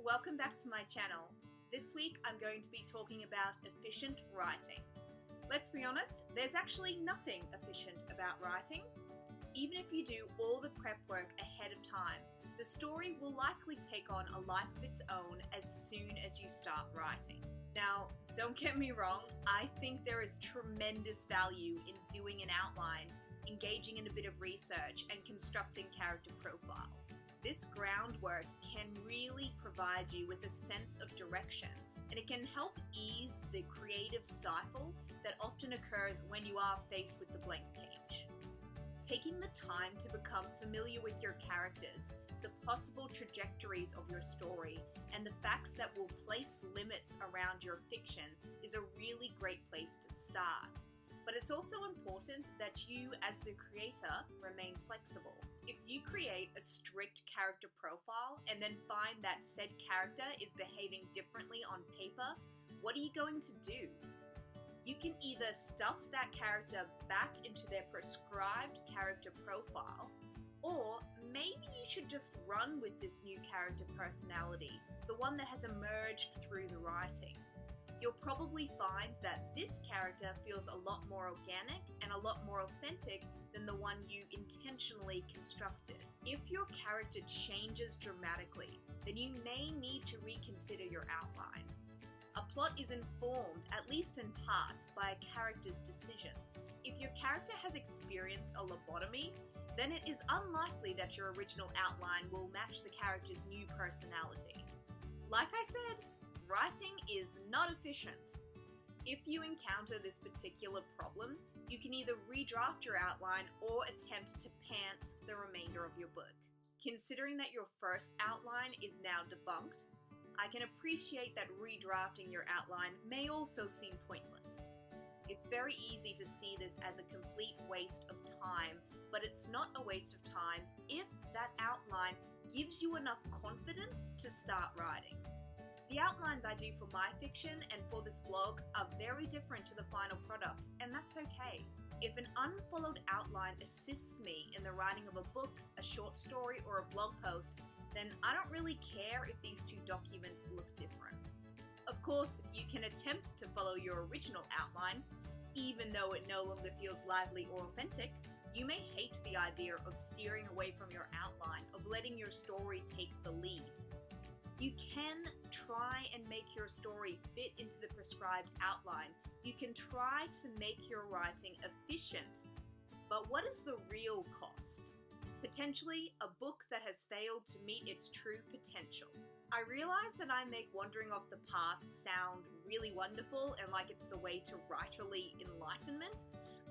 welcome back to my channel. This week I'm going to be talking about efficient writing. Let's be honest, there's actually nothing efficient about writing. Even if you do all the prep work ahead of time, the story will likely take on a life of its own as soon as you start writing. Now, don't get me wrong, I think there is tremendous value in doing an outline, engaging in a bit of research, and constructing character profiles. This groundwork can really provide you with a sense of direction, and it can help ease the creative stifle that often occurs when you are faced with the blank page. Taking the time to become familiar with your characters, the possible trajectories of your story, and the facts that will place limits around your fiction is a really great place to start. But it's also important that you, as the creator, remain flexible. If you create a strict character profile and then find that said character is behaving differently on paper, what are you going to do? You can either stuff that character back into their prescribed character profile, or maybe you should just run with this new character personality, the one that has emerged through the writing. You'll probably find that this character feels a lot more organic and a lot more authentic than the one you intentionally constructed. If your character changes dramatically, then you may need to reconsider your outline. A plot is informed, at least in part, by a character's decisions. If your character has experienced a lobotomy, then it is unlikely that your original outline will match the character's new personality. Like I said, writing is not efficient. If you encounter this particular problem, you can either redraft your outline or attempt to pants the remainder of your book. Considering that your first outline is now debunked, I can appreciate that redrafting your outline may also seem pointless. It's very easy to see this as a complete waste of time, but it's not a waste of time if that outline gives you enough confidence to start writing. The outlines I do for my fiction and for this blog are very different to the final product, and that's okay. If an unfollowed outline assists me in the writing of a book, a short story, or a blog post, then I don't really care if these two documents look different. Of course, you can attempt to follow your original outline, even though it no longer feels lively or authentic. You may hate the idea of steering away from your outline, of letting your story take the lead. You can try and make your story fit into the prescribed outline. You can try to make your writing efficient, but what is the real cost? Potentially a book that has failed to meet its true potential. I realize that I make wandering off the path sound really wonderful and like it's the way to writerly enlightenment,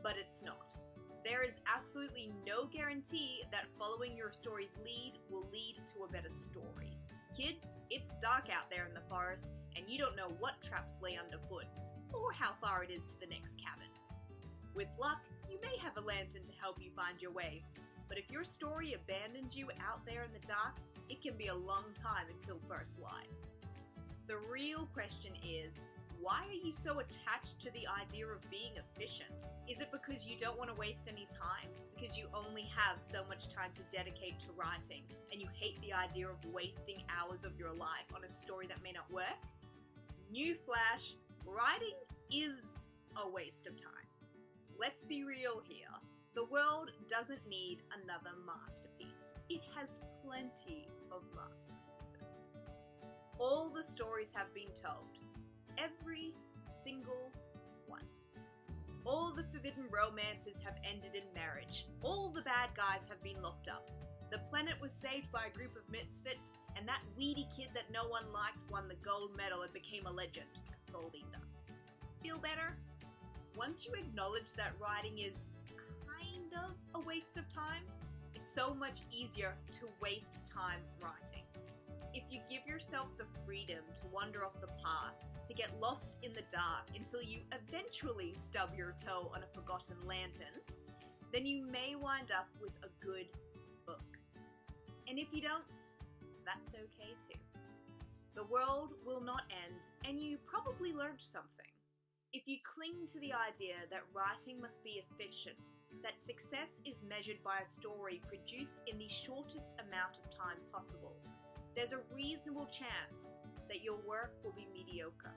but it's not. There is absolutely no guarantee that following your story's lead will lead to a better story. Kids, it's dark out there in the forest, and you don't know what traps lay underfoot, or how far it is to the next cabin. With luck, you may have a lantern to help you find your way, but if your story abandons you out there in the dark, it can be a long time until first light. The real question is, why are you so attached to the idea of being efficient? Is it because you don't want to waste any time? Because you only have so much time to dedicate to writing, and you hate the idea of wasting hours of your life on a story that may not work? Newsflash, writing is a waste of time. Let's be real here. The world doesn't need another masterpiece. It has plenty of masterpieces. All the stories have been told. Every single one. All the forbidden romances have ended in marriage. All the bad guys have been locked up. The planet was saved by a group of misfits, and that weedy kid that no one liked won the gold medal and became a legend. It's all been done. Feel better? Once you acknowledge that writing is kind of a waste of time, it's so much easier to waste time writing. If you give yourself the freedom to wander off the path, to get lost in the dark until you eventually stub your toe on a forgotten lantern, then you may wind up with a good book. And if you don't, that's okay too. The world will not end, and you probably learned something. If you cling to the idea that writing must be efficient, that success is measured by a story produced in the shortest amount of time possible, there's a reasonable chance that your work will be mediocre.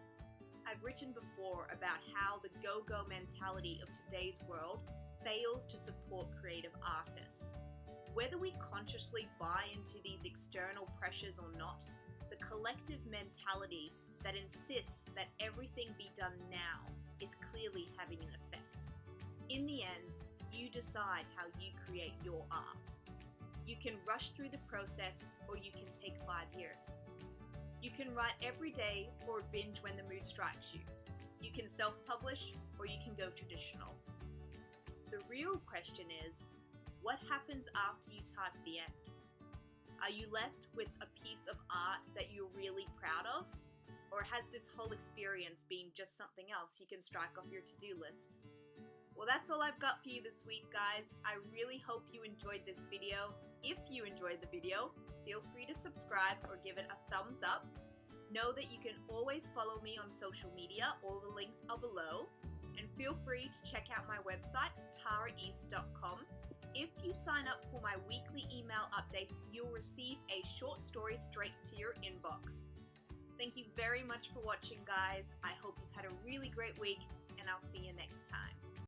I've written before about how the go-go mentality of today's world fails to support creative artists. Whether we consciously buy into these external pressures or not, the collective mentality that insists that everything be done now is clearly having an effect. In the end, you decide how you create your art. You can rush through the process, or you can take 5 years. You can write every day or binge when the mood strikes you. You can self-publish, or you can go traditional. The real question is, what happens after you type the end? Are you left with a piece of art that you're really proud of? Or has this whole experience been just something else you can strike off your to-do list? Well, that's all I've got for you this week, guys. I really hope you enjoyed this video. If you enjoyed the video, feel free to subscribe or give it a thumbs up. Know that you can always follow me on social media. All the links are below. And feel free to check out my website, taraeast.com. If you sign up for my weekly email updates, you'll receive a short story straight to your inbox. Thank you very much for watching, guys. I hope you've had a really great week, and I'll see you next time.